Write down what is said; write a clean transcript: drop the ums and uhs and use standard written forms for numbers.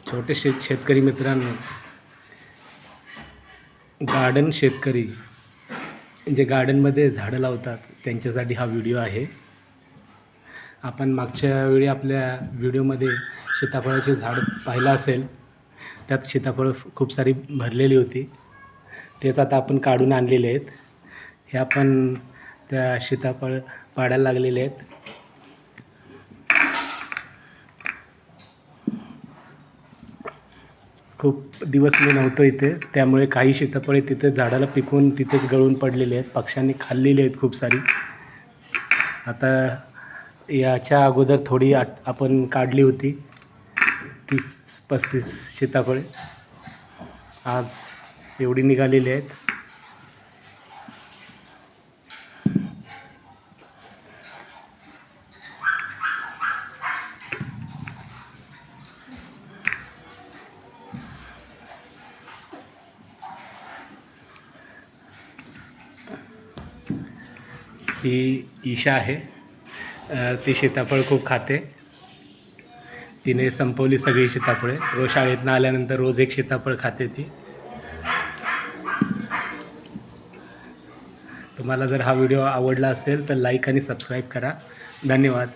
छोटे शेतकरी मित्रांनो, गार्डन शेतकरी जे गार्डनमध्ये झाडं लावतात त्यांच्यासाठी हा व्हिडिओ आहे. आपण मागच्या वेळी आपल्या व्हिडिओमध्ये सीताफळाचे झाड पाहिलं असेल. त्यात सीताफळं खूप सारी भरलेली होती. तेच आता आपण काढून आणलेले आहेत. हे आपण त्या सीताफळ पाडायला लागलेले आहेत. खूप दिवस मी नव्हतो इथे, त्यामुळे काही सीताफळे तिथे झाडाला पिकून तिथेच गळून पडलेले आहेत. पक्ष्यांनी खाल्लेली आहेत खूप सारी. आता याच्या अगोदर थोडी आपण काढली होती 30-35 सीताफळे. आज एवढी निघालेली आहेत. ही ईशा आहे. ती सीताफळ खूप खाते. तिने संपवली सगळी सीताफळे. रोज शाळेतनं आल्यानंतर रोज एक सीताफळ खाते ती. तुम्हाला जर हा व्हिडिओ आवडला असेल तर लाईक आणि सबस्क्राईब करा. धन्यवाद.